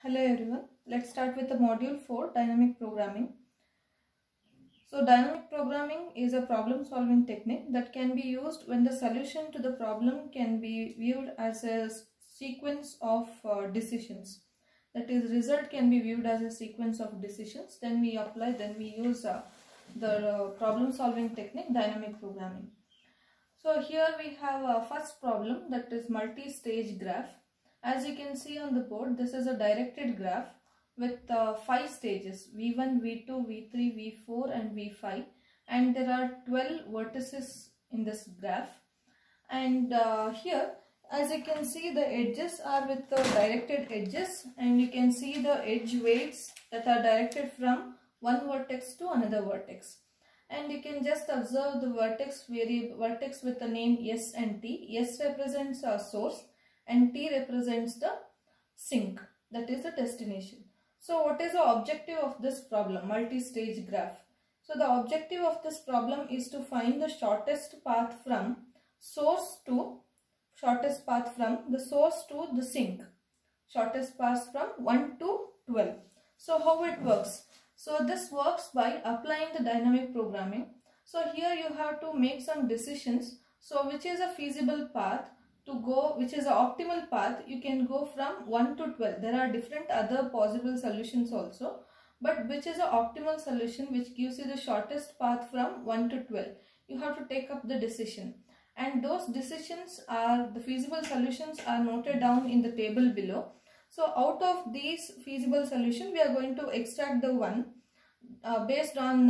Hello everyone. Let's start with the module 4, dynamic programming. So dynamic programming is a problem solving technique that can be used when the solution to the problem can be viewed as a sequence of decisions. That is, result can be viewed as a sequence of decisions. Then we use the problem solving technique, dynamic programming. So here we have a first problem, that is multi-stage graph. As you can see on the board, this is a directed graph with 5 stages: V1, V2, V3, V4 and V5, and there are 12 vertices in this graph. And here, as you can see, the edges are with the directed edges, and you can see the edge weights that are directed from one vertex to another vertex. And you can just observe the vertex with the name S and T. S represents a source and T represents the sink, that is the destination. So what is the objective of this problem, multi-stage graph? So the objective of this problem is to find the shortest path from the source to the sink. Shortest path from 1 to 12. So how it works? So this works by applying the dynamic programming. So here you have to make some decisions. So which is a feasible path to go, which is an optimal path? You can go from 1 to 12. There are different other possible solutions also, but which is an optimal solution which gives you the shortest path from 1 to 12? You have to take up the decision, and those decisions are the feasible solutions are noted down in the table below. So out of these feasible solution, we are going to extract the one based on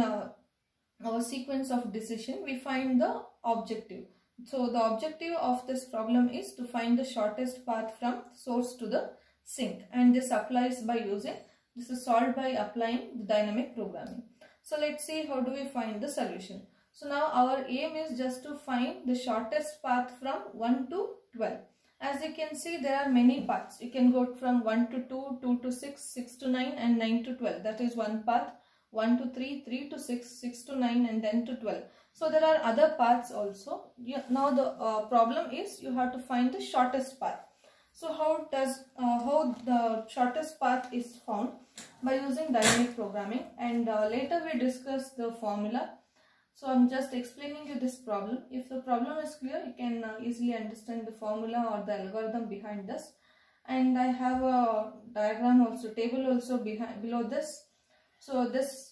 our sequence of decision. We find the objective. So the objective of this problem is to find the shortest path from source to the sink, and this is solved by applying the dynamic programming. So let's see how do we find the solution. So now our aim is just to find the shortest path from 1 to 12. As you can see, there are many paths. You can go from 1 to 2, 2 to 6, 6 to 9 and 9 to 12. That is one path. 1 to 3, 3 to 6, 6 to 9 and then to 12. So there are other paths also. Now the problem is you have to find the shortest path. So how the shortest path is found? By using dynamic programming, and later we discuss the formula. So I'm just explaining you this problem. If the problem is clear, you can easily understand the formula or the algorithm behind this. And I have a diagram also, table also below this. So this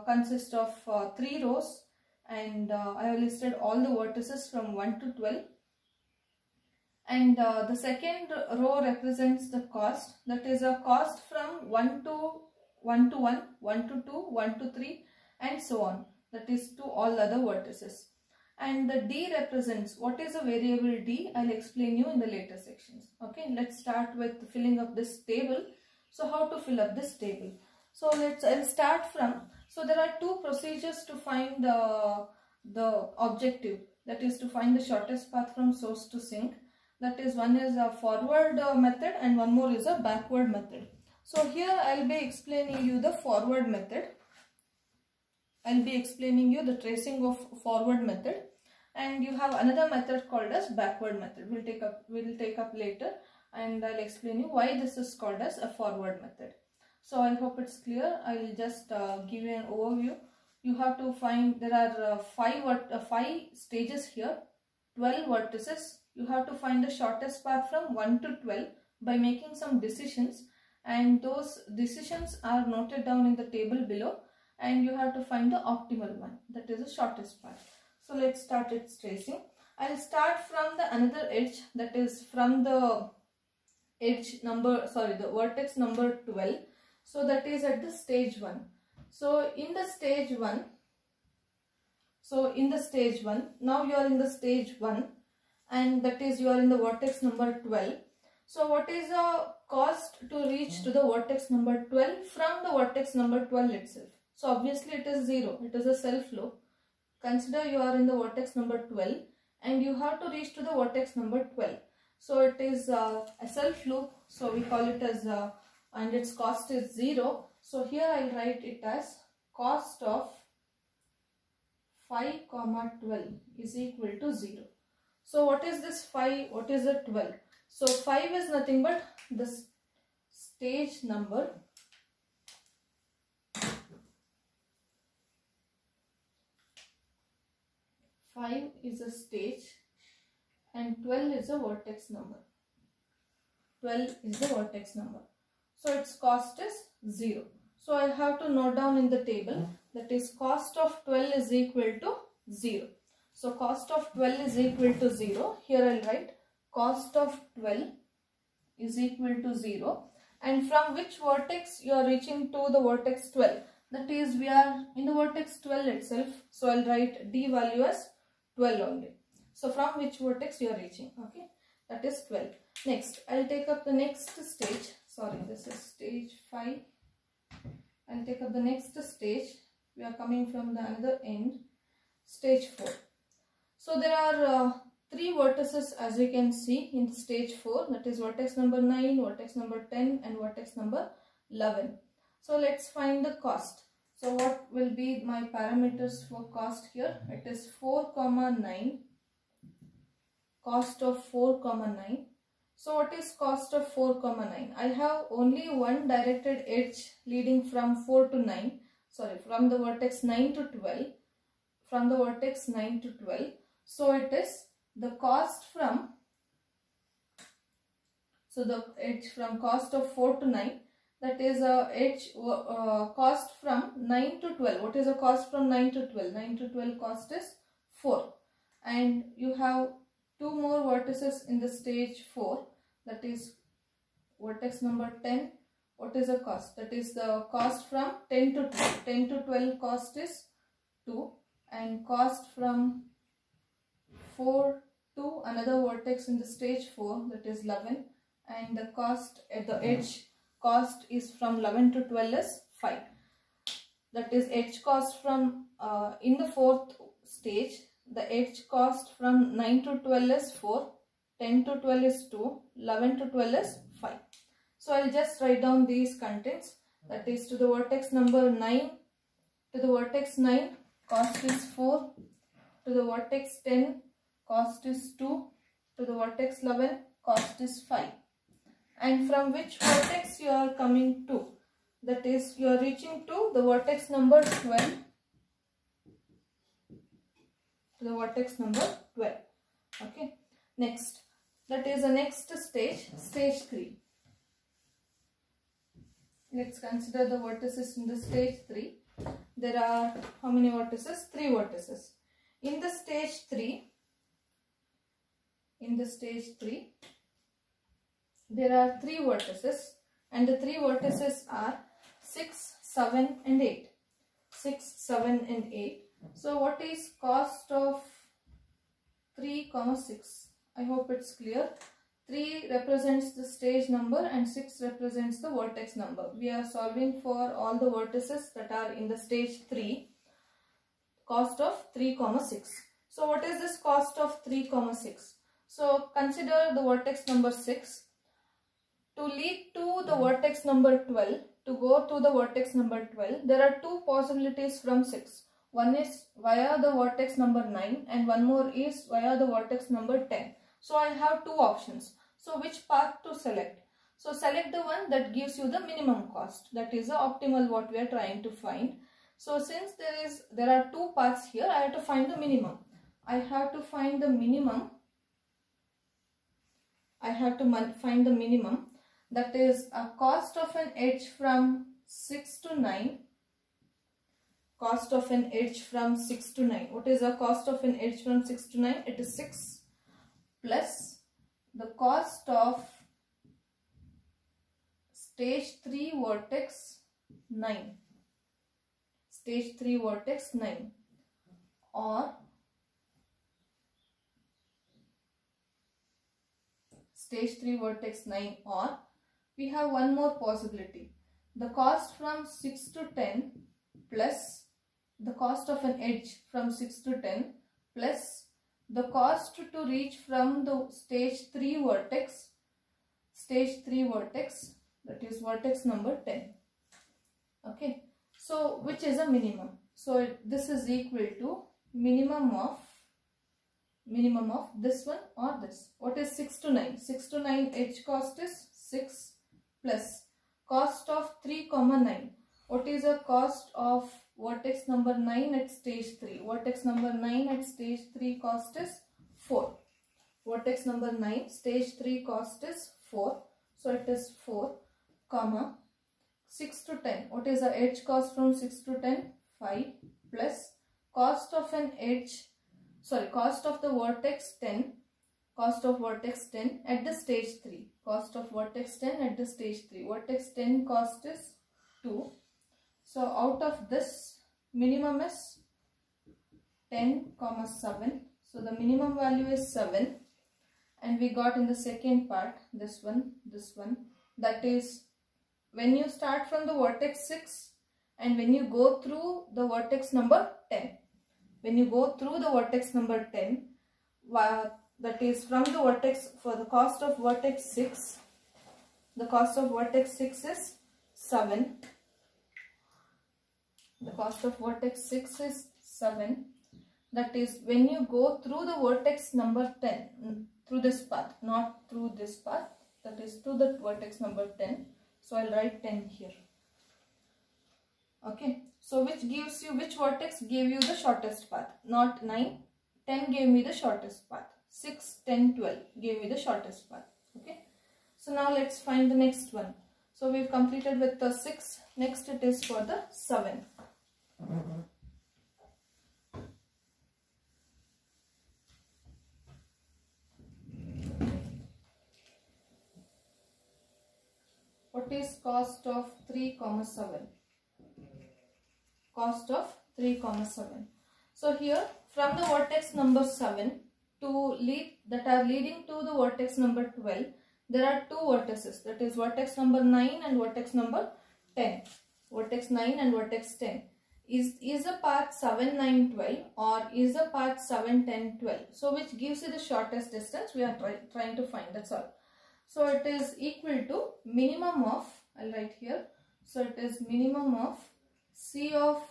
consists of 3 rows, and I have listed all the vertices from 1 to 12. And the second row represents the cost, that is a cost from 1 to 1, 1 to 2, 1 to 3 and so on. That is to all other vertices. And the D represents what is a variable D. I'll explain you in the later sections. Okay, let's start with filling up this table. So how to fill up this table? So I'll start from, so there are 2 procedures to find the objective, that is to find the shortest path from source to sink. That is, one is a forward method and one more is a backward method. So here I'll be explaining you the forward method. I'll be explaining you the tracing of forward method, and you have another method called as backward method. We'll take up later, and I'll explain you why this is called as a forward method. So I hope it's clear. I'll just give you an overview. You have to find, there are 5 stages here, 12 vertices. You have to find the shortest path from 1 to 12 by making some decisions, and those decisions are noted down in the table below, and you have to find the optimal one, that is the shortest path. So let's start its tracing. I'll start from the another edge, that is from the the vertex number 12. So that is at the stage 1. So in the stage 1, now you are in the stage 1, and that is you are in the vertex number 12. So what is the cost to reach to the vertex number 12 from the vertex number 12 itself? So obviously it is 0. It is a self loop. Consider you are in the vertex number 12 and you have to reach to the vertex number 12. So it is a self loop. So we call it as and its cost is 0. So here I will write it as cost of 5, 12 is equal to 0. So what is this 5? What is the 12? So 5 is nothing but the stage number 5 is a stage and 12 is a vertex number. 12 is the vertex number. So its cost is 0. So I have to note down in the table, that is cost of 12 is equal to 0. So cost of 12 is equal to 0. Here I will write cost of 12 is equal to 0. And from which vertex you are reaching to the vertex 12? That is, we are in the vertex 12 itself. So I will write D value as 12 only. So from which vertex you are reaching? Okay, that is 12. Next, I will take up the next stage. Sorry, this is stage 5. I will take up the next stage. We are coming from the another end. Stage 4. So there are 3 vertices as you can see in stage 4. That is vertex number 9, vertex number 10 and vertex number 11. So let's find the cost. So what will be my parameters for cost here? It is 4, 9. Cost of 4, 9. So what is cost of 4, 9? I have only one directed edge leading from 4 to 9. Sorry, from the vertex 9 to 12. From the vertex 9 to 12. So it is the cost from, so the edge from cost of 4 to 9. That is a edge cost from 9 to 12. What is the cost from 9 to 12? 9 to 12 cost is 4. And you have 2 more vertices in the stage 4. That is vertex number 10. What is the cost? That is the cost from 10 to 12. 10 to 12 cost is 2. And cost from 4 to another vertex in the stage 4. That is 11. And the cost at the edge cost is from 11 to 12 is 5. That is edge cost from in the 4th stage, the edge cost from 9 to 12 is 4, 10 to 12 is 2, 11 to 12 is 5. So I will just write down these contents. That is, to the vertex number 9, to the vertex 9 cost is 4, to the vertex 10 cost is 2, to the vertex 11 cost is 5. And from which vertex you are coming to? That is, you are reaching to the vertex number 12. To the vertex number 12. Okay. Next, that is the next stage, stage 3. Let's consider the vertices in the stage 3. There are how many vertices? 3 vertices. In the stage 3, there are 3 vertices, and the 3 vertices are 6, 7 and 8. 6, 7 and 8. So what is cost of 3, 6? I hope it's clear. 3 represents the stage number and 6 represents the vertex number. We are solving for all the vertices that are in the stage 3. Cost of 3, 6. So what is this cost of 3, 6? So consider the vertex number 6. To lead to the vertex number 12, to go to the vertex number 12, there are 2 possibilities from 6. One is via the vertex number 9 and one more is via the vertex number 10. So I have 2 options. So which path to select? So select the one that gives you the minimum cost. That is the optimal what we are trying to find. So since there are 2 paths here, I have to find the minimum. I have to find the minimum. That is a cost of an edge from 6 to 9. Cost of an edge from 6 to 9. What is the cost of an edge from 6 to 9? It is 6 plus the cost of stage 3 vertex 9. Stage 3 vertex 9. Or stage 3 vertex 9, or we have one more possibility. The cost from 6 to 10 plus the cost of an edge from 6 to 10 plus the cost to reach from the stage 3 vertex, that is vertex number 10. Okay. So which is a minimum? So this is equal to minimum of this one or this. What is 6 to 9? 6 to 9 edge cost is 6 plus cost of 3 comma 9. What is the cost of vertex number 9 at stage 3? Vertex number 9 at stage 3 cost is 4. Vertex number 9 stage 3 cost is 4. So it is 4 comma 6 to 10. What is the edge cost from 6 to 10? 5 plus cost of an edge, cost of the vertex 10. Cost of vertex 10 at the stage 3. Cost of vertex 10 at the stage 3. Vertex 10 cost is 2. So out of this, minimum is 10 comma 7. So the minimum value is 7. And we got in the second part, this one. That is, when you start from the vertex 6 and when you go through the vertex number 10. When you go through the vertex number 10, that is from the vertex, for the cost of vertex 6, the cost of vertex 6 is 7. The cost of vertex 6 is 7. That is when you go through the vertex number 10, through this path, not through this path, that is through the vertex number 10. So I'll write 10 here. Okay. So which vertex gave you the shortest path? Not 9. 10 gave me the shortest path. 6, 10, 12 gave me the shortest path. Okay. So now let's find the next one. So we've completed with the 6. Next it is for the 7. What is cost of 3 comma 7? Cost of 3 comma 7. So here from the vertex number 7 that are leading to the vertex number 12, there are two vertices, that is vertex number 9 and vertex number 10. Vertex 9 and vertex 10. Is the path 7, 9, 12 or is the path 7, 10, 12? So which gives you the shortest distance we are trying to find, that's all. So it is equal to minimum of, I'll write here, so it is minimum of C of,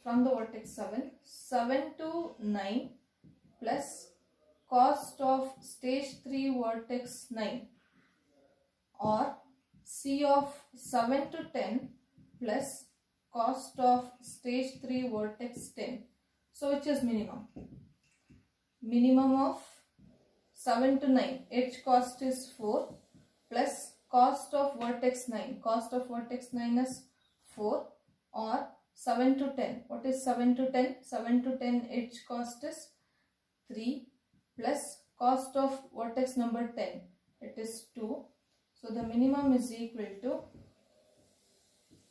from the vertex 7 to 9 plus cost of stage 3 vertex 9, or C of 7 to 10 plus cost of stage 3 vertex 10. So which is minimum? Minimum of 7 to 9, edge cost is 4 plus cost of vertex 9. Cost of vertex 9 is 4, or 7 to 10. What is 7 to 10? 7 to 10 edge cost is 3 plus cost of vertex number 10. It is 2. So the minimum is equal to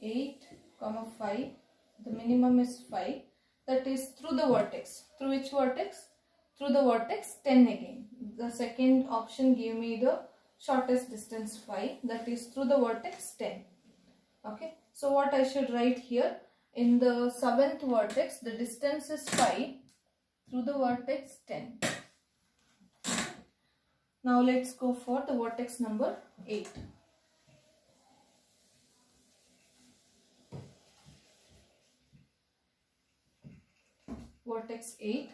8 comma 5. The minimum is 5. That is through the vertex. Through which vertex? Through the vertex 10 again. The second option gave me the shortest distance 5. That is through the vertex 10. Okay. So what I should write here? In the 7th vertex, the distance is 5 through the vertex 10. Now let's go for the vertex number 8. Vertex 8.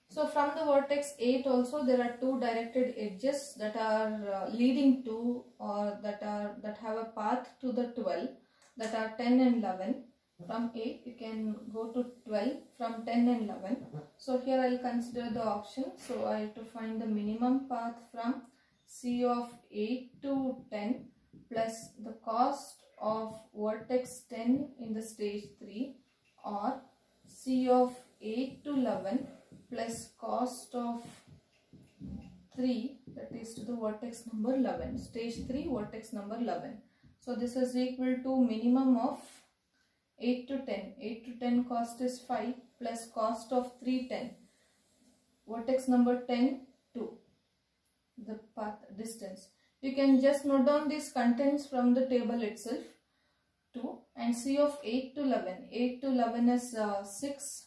So from the vertex 8 also there are two directed edges that are leading to, or that have a path to the 12, that are 10 and 11. From 8 you can go to 12 from 10 and 11. So here I will consider the option. So I have to find the minimum path from C of 8 to 10 plus the cost of vertex 10 in the stage 3, or C of 8 to 11 plus cost of 3, that is to the vertex number 11. Stage 3 vertex number 11. So this is equal to minimum of 8 to 10. 8 to 10 cost is 5 plus cost of 3, 10. Vertex number 10, 2. The path distance. You can just note down these contents from the table itself. 2 and C of 8 to 11. 8 to 11 is 6.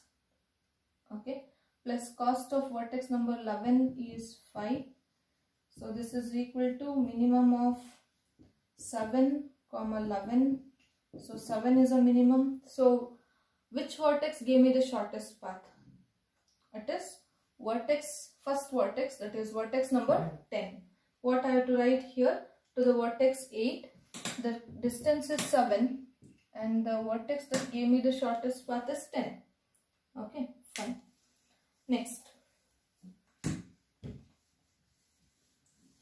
Okay. Plus cost of vertex number 11 is 5. So this is equal to minimum of 7, 11. So 7 is a minimum. So which vertex gave me the shortest path? It is vertex, first vertex, that is vertex number 10. What I have to write here? to the vertex 8. The distance is 7 and the vertex that gave me the shortest path is 10. Okay, fine. Next,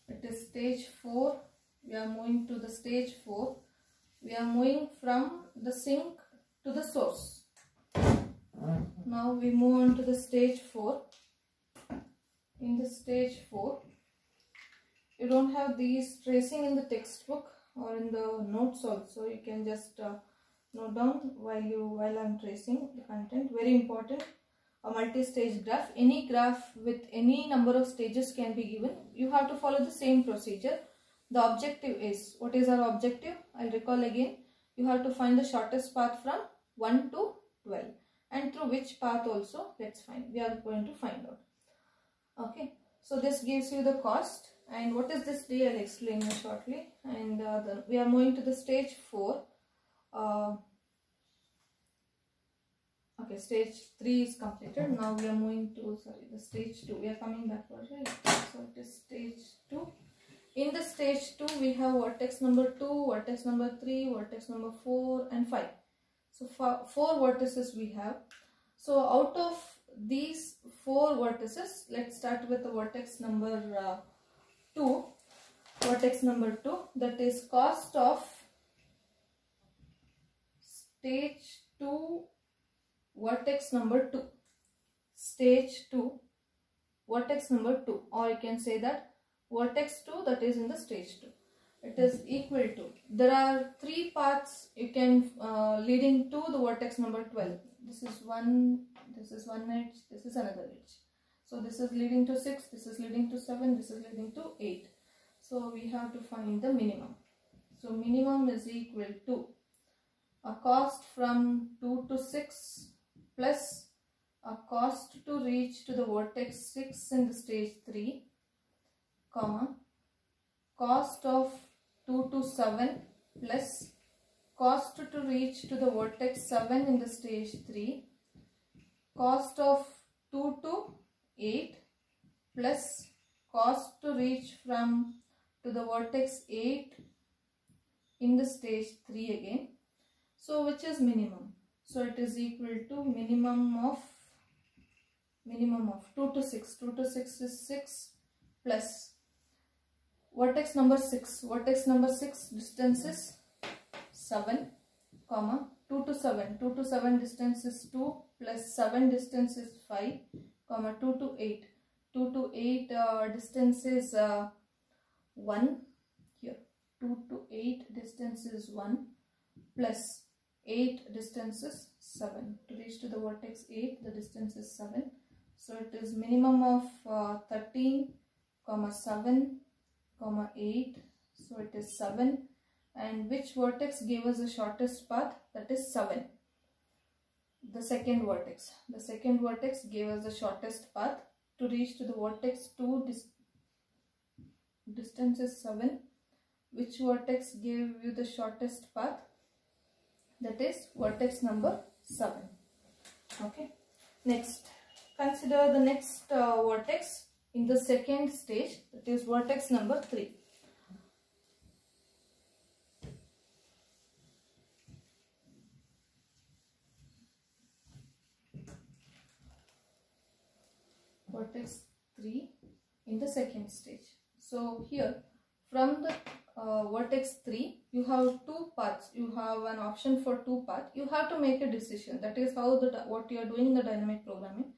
it is stage 4. We are moving to the stage 4. We are moving from the sink to the source. Now we move on to the stage 4. In the stage 4, you don't have these tracing in the textbook or in the notes also. You can just note down while I'm tracing the content. Very important. A multi-stage graph. Any graph with any number of stages can be given. You have to follow the same procedure. The objective is, what is our objective? I'll recall again. You have to find the shortest path from 1 to 12. And through which path also, let's find. We are going to find out. Okay. So this gives you the cost. And what is this D? I'll explain you shortly. And we are moving to the stage 4. Okay, stage 3 is completed. Now we are moving to, the stage 2. We are coming backward, right? So it is stage 2. In the stage 2, we have vertex number 2, vertex number 3, vertex number 4 and 5. So 4 vertices we have. So out of these 4 vertices, let's start with the vertex number 2. Vertex number 2, that is cost of stage 2 vertex number 2. Stage 2 vertex number 2, or you can say that vertex 2 that is in the stage 2. It is equal to, there are 3 paths you can leading to the vertex number 12. This is one edge, this is another edge. So this is leading to 6, this is leading to 7, this is leading to 8. So we have to find the minimum. So minimum is equal to a cost from 2 to 6 plus a cost to reach to the vertex 6 in the stage 3, comma, cost of 2 to 7 plus cost to reach to the vertex 7 in the stage 3, cost of 2 to 8 plus cost to reach from to the vertex 8 in the stage 3 again. So which is minimum? So it is equal to minimum of 2 to 6. 2 to 6 is 6 plus vertex number 6. Vertex number 6 distance is 7, comma, 2 to 7. 2 to 7 distance is 2 plus 7 distance is 5, comma, 2 to 8. 2 to 8 distance is 1 here. 2 to 8 distance is 1 plus 8 distance is 7. To reach to the vertex 8, the distance is 7. So it is minimum of 13, comma 7, comma 8. So it is 7. And which vertex gave us the shortest path? That is 7. The second vertex. The second vertex gave us the shortest path. To reach to the vertex 2, distance is 7. Which vertex gave you the shortest path? That is vertex number 7. Okay. Next, consider the next vertex in the second stage. That is vertex number 3. Vertex 3 in the second stage. So here from the vertex 3, you have 2 paths. You have an option for 2 paths. You have to make a decision. That is how what you are doing in the dynamic programming.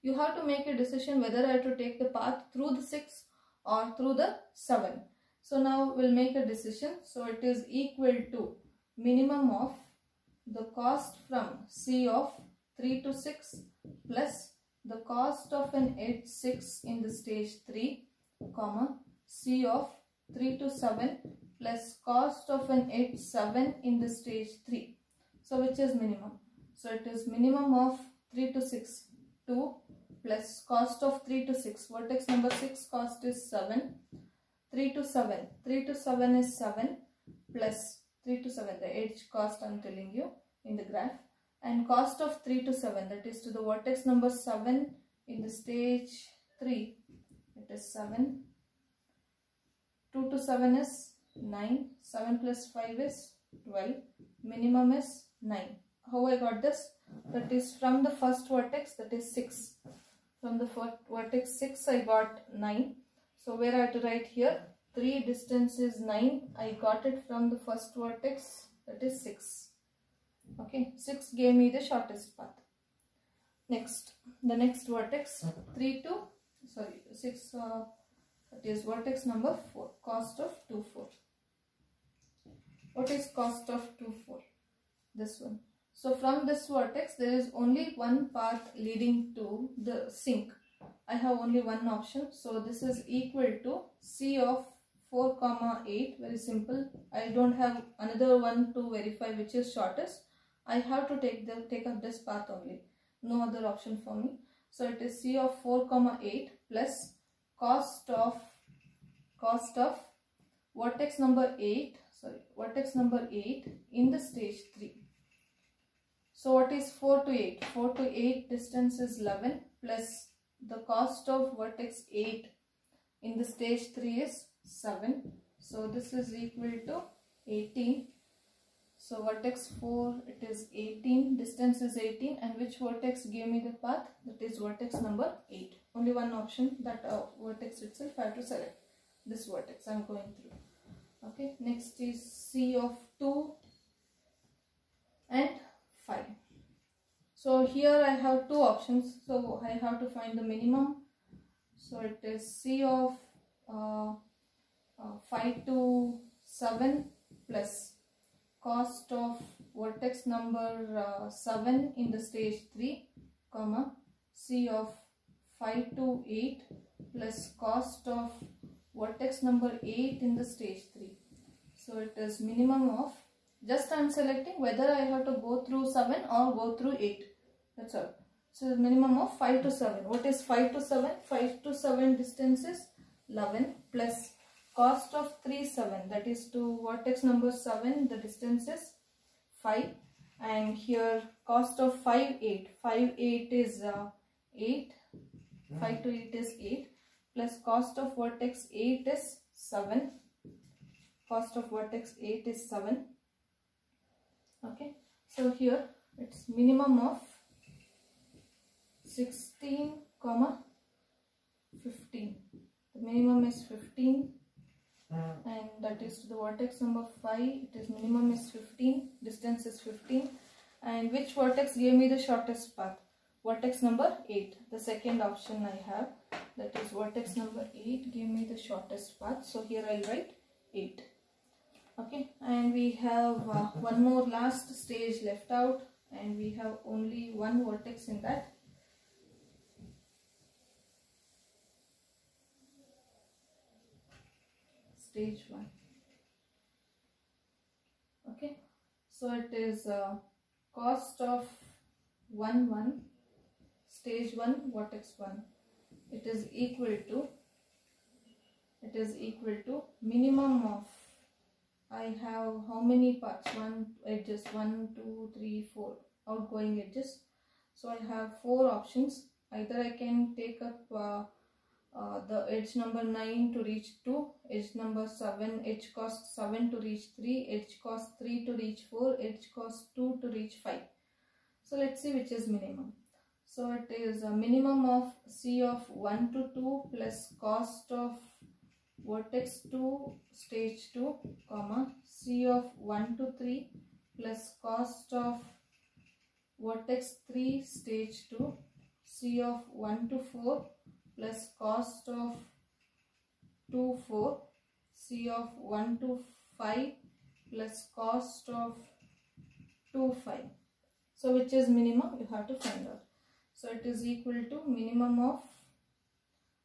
You have to make a decision whether I have to take the path through the 6 or through the 7. So now we'll make a decision. So it is equal to minimum of the cost from C of 3 to 6 plus the cost of an edge 6 in the stage 3, comma, C of 3 to 7 plus cost of an edge 7 in the stage 3. So which is minimum? So it is minimum of 3 to 6, 2 plus cost of 3 to 6. Vertex number 6 cost is 7. 3 to 7. 3 to 7 is 7 plus 3 to 7. The edge cost I am telling you in the graph. And cost of 3 to 7, that is to the vertex number 7 in the stage 3, it is 7. 2 to 7 is 9. 7 plus 5 is 12. Minimum is 9. How I got this? That is from the first vertex, that is 6. From the vertex 6 I got 9. So where I have to write here 3 distance is 9. I got it from the first vertex, that is 6. Okay, 6 gave me the shortest path. Next, the next vertex 6, that is vertex number 4, cost of 2, 4. What is cost of 2, 4? This one. So from this vertex there is only one path leading to the sink. I have only one option. So this is equal to C of 4, 8. Very simple. I don't have another one to verify which is shortest. I have to take up this path only. No other option for me. So it is C of 4, 8 plus cost of vertex number 8. Vertex number 8 in the stage 3. So what is 4 to 8? 4 to 8 distance is 11 plus the cost of vertex 8 in the stage 3 is 7. So this is equal to 18. So vertex 4, it is 18, distance is 18, and which vertex gave me the path? That is vertex number 8. Only one option, that vertex itself I have to select. This vertex I am going through. Okay, next is C of 2 and 5. So here I have two options. So I have to find the minimum. So it is C of 5 to 7 plus cost of vertex number 7 in the stage 3, comma C of 5 to 8 plus cost of vertex number 8 in the stage 3. So it is minimum of, just I am selecting whether I have to go through 7 or go through 8. That's all. So minimum of 5 to 7. What is 5 to 7? 5 to 7 distance is 11 plus cost of 3, 7. That is to vertex number 7. The distance is 5. And here cost of 5, 8. 5, 8 is 8. 5 to 8 is 8. Plus cost of vertex 8 is 7. Cost of vertex 8 is 7. Okay. So here it's minimum of 16, 15. The minimum is 15 and that is to the vertex number 5. It is minimum is 15, distance is 15, and which vertex gave me the shortest path? Vertex number 8. The second option I have, that is vertex number 8 gave me the shortest path. So here I'll write 8. Okay, and we have one more last stage left out, and we have only one vertex in that. Stage 1. Okay, so it is cost of 1, 1, stage 1, vertex 1. It is equal to minimum of, I have how many parts? 1 edges, 1, 2, 3, 4 outgoing edges. So I have 4 options. Either I can take up the edge number 9 to reach 2, edge number 7, edge cost 7 to reach 3, edge cost 3 to reach 4, edge cost 2 to reach 5. So let's see which is minimum. So it is a minimum of C of 1 to 2 plus cost of vertex 2 stage 2, comma C of 1 to 3 plus cost of vertex 3 stage 2, C of 1 to 4 plus cost of 2, 4, C of 1 to 5 plus cost of 2, 5. So which is minimum, you have to find out. So it is equal to minimum of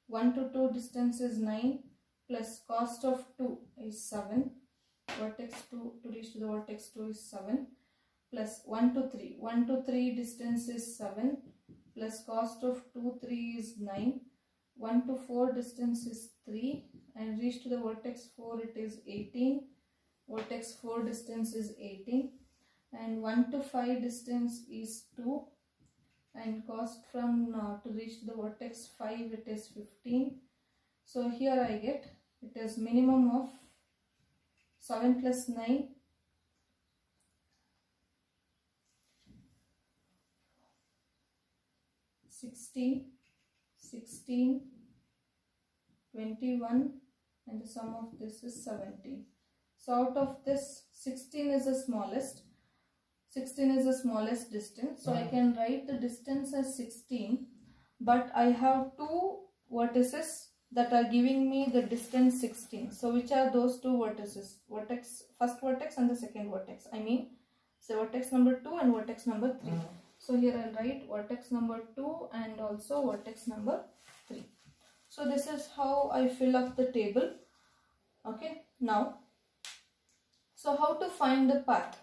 1 to 2 distance is 9 plus cost of 2 is 7. Vertex 2 to reach to the vertex 2 is 7 plus 1 to 3. 1 to 3 distance is 7 plus cost of 2, 3 is 9. 1 to 4 distance is 3 and reach to the vertex 4 it is 18. Vertex 4 distance is 18 and 1 to 5 distance is 2 and cost from to reach to the vertex 5 it is 15. So here I get it is minimum of 7 plus 9, 16, 16, 21, and the sum of this is 17. So out of this, 16 is the smallest. 16 is the smallest distance. So I can write the distance as 16, but I have two vertices that are giving me the distance 16. So which are those two vertices? First vertex and the second vertex. I mean, so vertex number 2 and vertex number 3. So here I'll write vertex number 2 and also vertex number 3. So this is how I fill up the table. Okay, now, so how to find the path?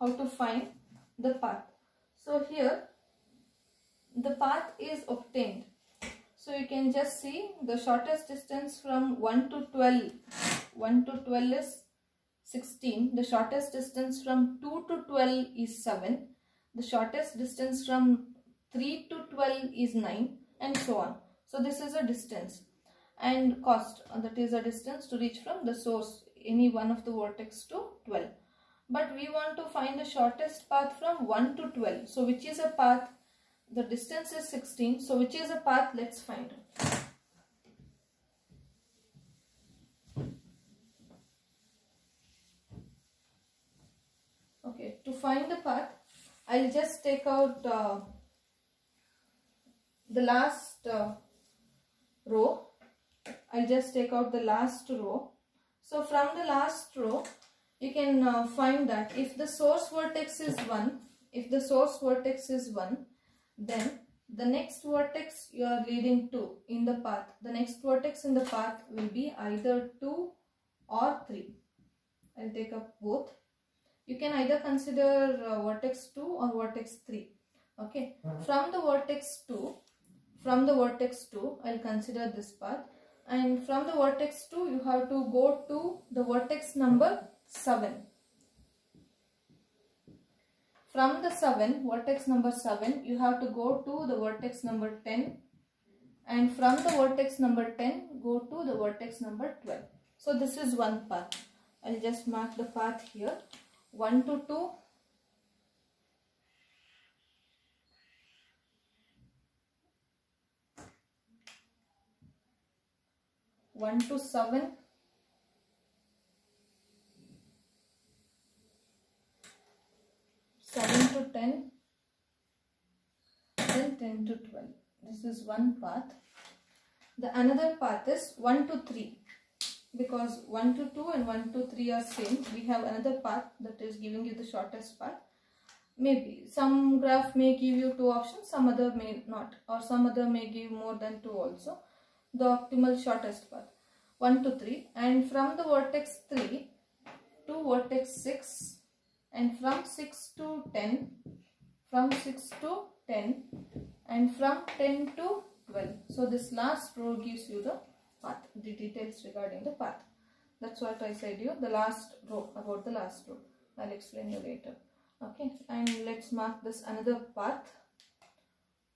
How to find the path? So here the path is obtained. So you can just see the shortest distance from 1 to 12. 1 to 12 is 16. The shortest distance from 2 to 12 is 7. The shortest distance from 3 to 12 is 9, and so on. So this is a distance, and cost, that is a distance to reach from the source, any one of the vertex to 12. But we want to find the shortest path from 1 to 12. So which is a path? The distance is 16. So which is a path? Let's find it. Okay, to find the path, I'll just take out the last row. I'll just take out the last row. So from the last row, you can find that if the source vertex is 1, then the next vertex you are leading to in the path, the next vertex in the path will be either 2 or 3. I'll take up both. You can either consider vertex 2 or vertex 3. Okay. From the vertex 2, I'll consider this path. And from the vertex 2, you have to go to the vertex number 7. From the vertex number 7, you have to go to the vertex number 10. And from the vertex number 10, go to the vertex number 12. So this is one path. I'll just mark the path here. 1 to 2, 1 to 7, 7 to 10, then 10 to 12. This is one path. The another path is 1 to 3. Because 1 to 2 and 1 to 3 are same, we have another path that is giving you the shortest path. Maybe some graph may give you 2 options, some other may not, or some other may give more than 2 also. The optimal shortest path, 1 to 3, and from the vertex 3 to vertex 6, and from 6 to 10, and from 10 to 12. So this last row gives you the path, the details regarding the path. That's what I said you, the last row, about the last row. I'll explain you later. Okay, and let's mark this another path.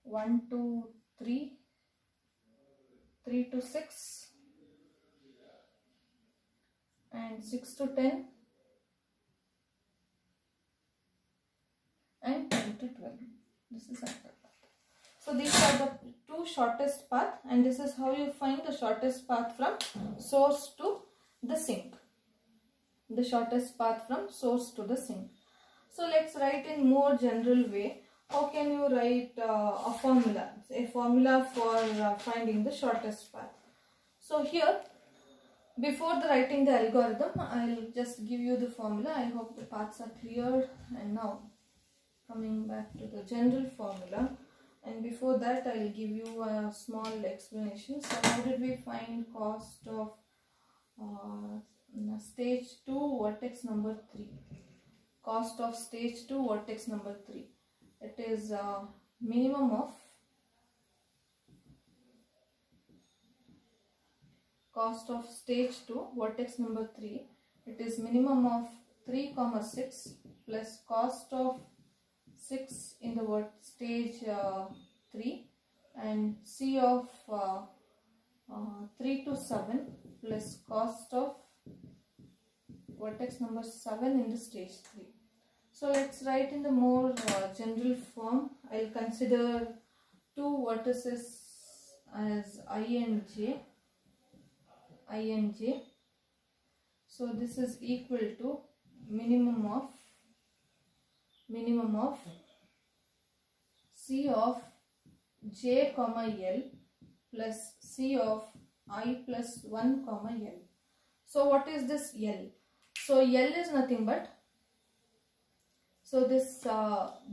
1 to 3, 3 to 6, and 6 to 10, and 10 to 12. This is another path. So these are the two shortest path, and this is how you find the shortest path from source to the sink. The shortest path from source to the sink. So let's write in more general way. How can you write a formula for finding the shortest path? So here, before writing the algorithm, I'll just give you the formula. I hope the paths are clear. And now coming back to the general formula, and before that I'll give you a small explanation. So how did we find cost of stage 2 vertex number 3? Cost of stage 2 vertex number 3. It is minimum of cost of stage 2 vertex number 3. It is minimum of 3, 6 plus cost of 6 in the stage 3, and C of 3 to 7 plus cost of vertex number 7 in the stage 3. So let's write in the more general form. I'll consider two vertices as I and j. So this is equal to minimum of C of j comma L plus C of I plus 1 comma L. So what is this L? So L is nothing but, so this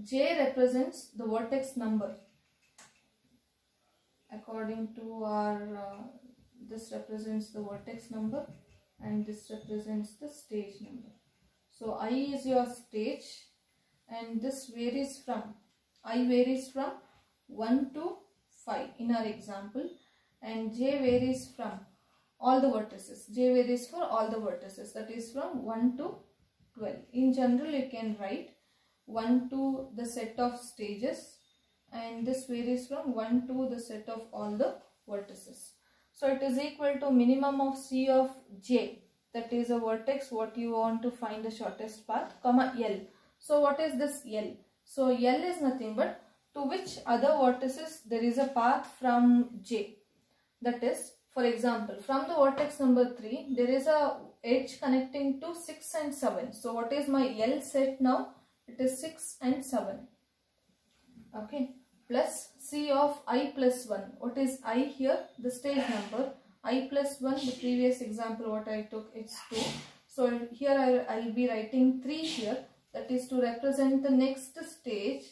j represents the vertex number. According to our, this represents the vertex number and this represents the stage number. So I is your stage and this varies from, I varies from 1 to 5 in our example, and j varies from all the vertices. J varies for all the vertices, that is from 1 to 12. In general you can write 1 to the set of stages, and this varies from 1 to the set of all the vertices. So it is equal to minimum of C of j, that is a vertex what you want to find the shortest path, comma L. So what is this L? So L is nothing but to which other vertices there is a path from j. That is, for example, from the vertex number 3 there is a edge connecting to 6 and 7. So what is my L set now? It is 6 and 7. Okay, plus C of I plus 1. What is I here? The stage number. I plus 1, the previous example what I took, it's 2. So here I'll be writing 3 here, that is to represent the next stage,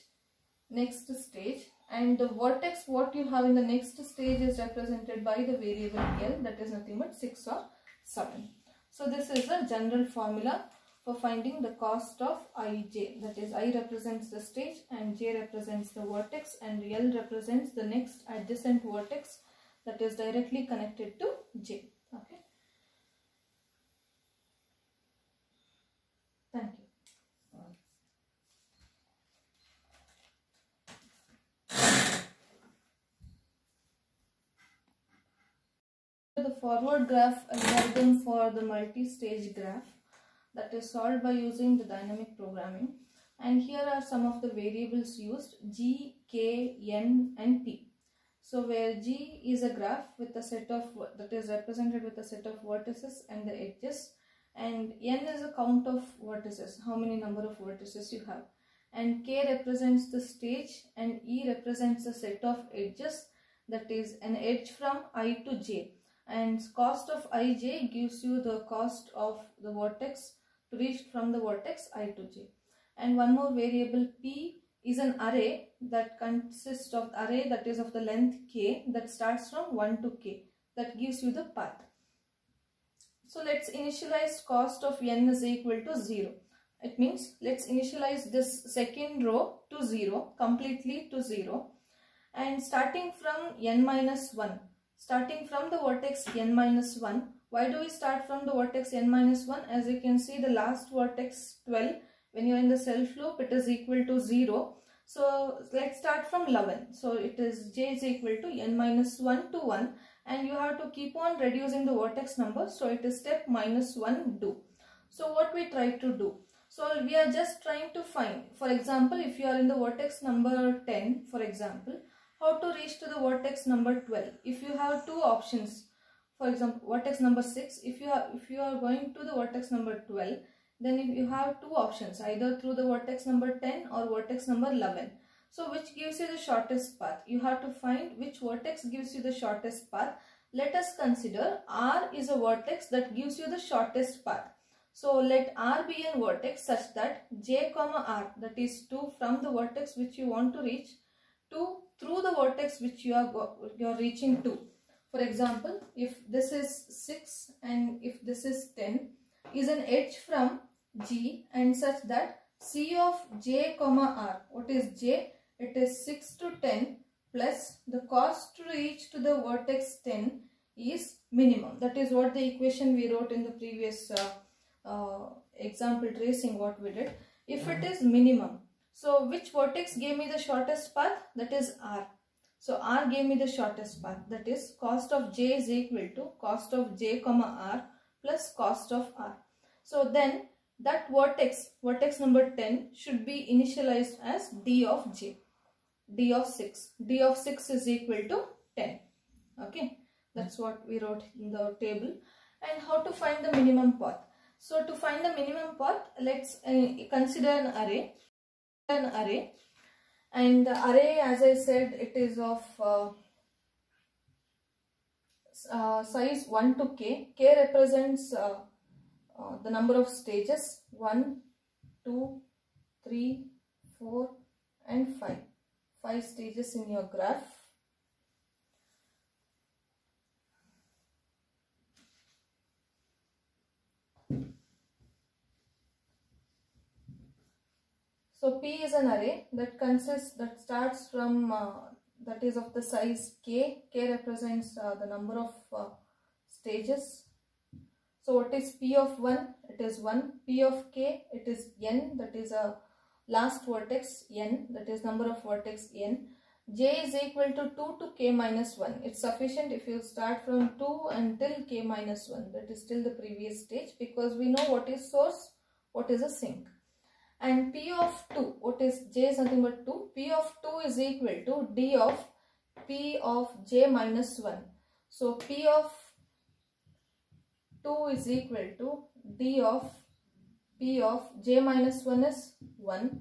and the vertex what you have in the next stage is represented by the variable L, that is nothing but 6 or 7. So this is a general formula for finding the cost of Ij, that is I represents the stage and j represents the vertex and L represents the next adjacent vertex that is directly connected to j. Okay. Thank you. The forward graph algorithm for the multi-stage graph that is solved by using the dynamic programming, and here are some of the variables used: g, k, n and p. So where g is a graph with a set of, that is represented with a set of vertices and the edges, and n is a count of vertices, how many number of vertices you have, and k represents the stage and e represents the set of edges, that is an edge from I to j, and cost of Ij gives you the cost of the vertex to reach from the vertex I to j. And one more variable p is an array that consists of array that is of the length k that starts from 1 to k, that gives you the path. So let's initialize cost of n is equal to 0. It means let's initialize this second row to 0, completely to 0, and starting from n minus 1, starting from the vertex n minus 1. Why do we start from the vertex n minus 1? As you can see, the last vertex 12, when you are in the self loop, it is equal to 0. So let's start from 11. So it is j is equal to n minus 1 to 1, and you have to keep on reducing the vertex number. So it is step minus 1 do. So what we try to do? So we are just trying to find, for example, if you are in the vertex number 10, for example, how to reach to the vertex number 12. If you have two options, for example, vertex number 6, if you are going to the vertex number 12, then if you have two options, either through the vertex number 10 or vertex number 11. So which gives you the shortest path? You have to find which vertex gives you the shortest path. Let us consider R is a vertex that gives you the shortest path. So let R be a vertex such that j comma R, that is 2 from the vertex which you want to reach, 2 through the vertex which you are reaching to. For example, if this is 6 and if this is 10, is an edge from G and such that C of j comma R, what is j? It is 6 to 10 plus the cost to reach to the vertex 10 is minimum. That is what the equation we wrote in the previous example tracing what we did. If it is minimum, so which vertex gave me the shortest path? That is R. So R gave me the shortest path, that is cost of j is equal to cost of j comma R plus cost of R. So then that vertex number 10 should be initialized as d of j, d of 6. d of 6 is equal to 10. Okay, that's what we wrote in the table. And how to find the minimum path? So to find the minimum path, let's consider an array. And the array, as I said, it is of size 1 to k. K represents the number of stages: 1, 2, 3, 4 and 5. 5 stages in your graph. So P is an array that starts from that is of the size k. K represents the number of stages. So what is P of 1? It is 1. P of k, it is n, that is a last vertex n, that is number of vertex n. J is equal to 2 to k minus 1. It's sufficient if you start from 2 until k minus 1. That is still the previous stage, because we know what is source, what is a sink. And P of 2, what is j is nothing but 2. P of 2 is equal to d of P of j minus 1. So P of 2 is equal to d of P of j minus 1 is 1.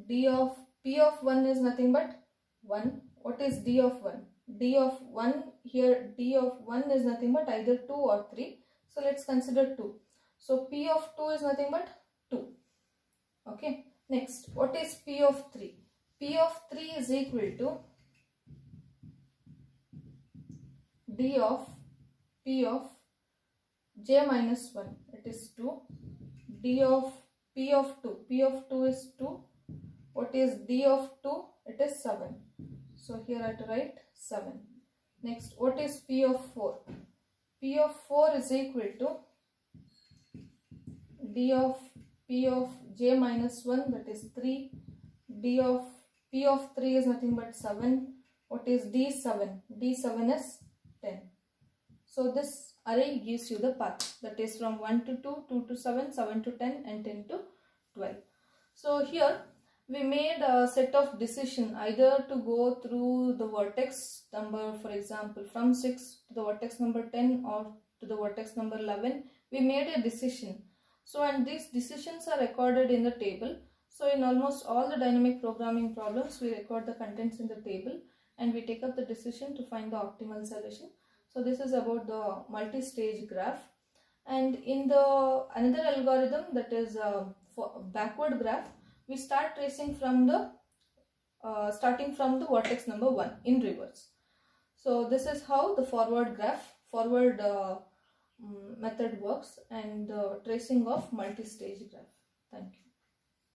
D of P of 1 is nothing but 1. What is d of 1? D of 1, here d of 1 is nothing but either 2 or 3. So let's consider 2. So P of 2 is nothing but 2. Okay. Next, what is P of 3? P of 3 is equal to d of P of j minus 1. It is 2. D of P of 2. P of 2 is 2. What is d of 2? It is 7. So here I have to write 7. Next, what is P of 4? P of 4 is equal to d of P of j minus 1, that is 3. D of P of 3 is nothing but 7. What is D7? D7 is 10. So this array gives you the path, that is from 1 to 2, 2 to 7, 7 to 10 and 10 to 12. So here we made a set of decision either to go through the vertex number, for example from 6 to the vertex number 10 or to the vertex number 11. We made a decision. So and these decisions are recorded in the table. So in almost all the dynamic programming problems, we record the contents in the table and we take up the decision to find the optimal solution. So this is about the multi-stage graph. And in the another algorithm, that is for backward graph, we start tracing from the starting from the vertex number 1 in reverse. So this is how the forward method works, and tracing of multi-stage graph. Thank you.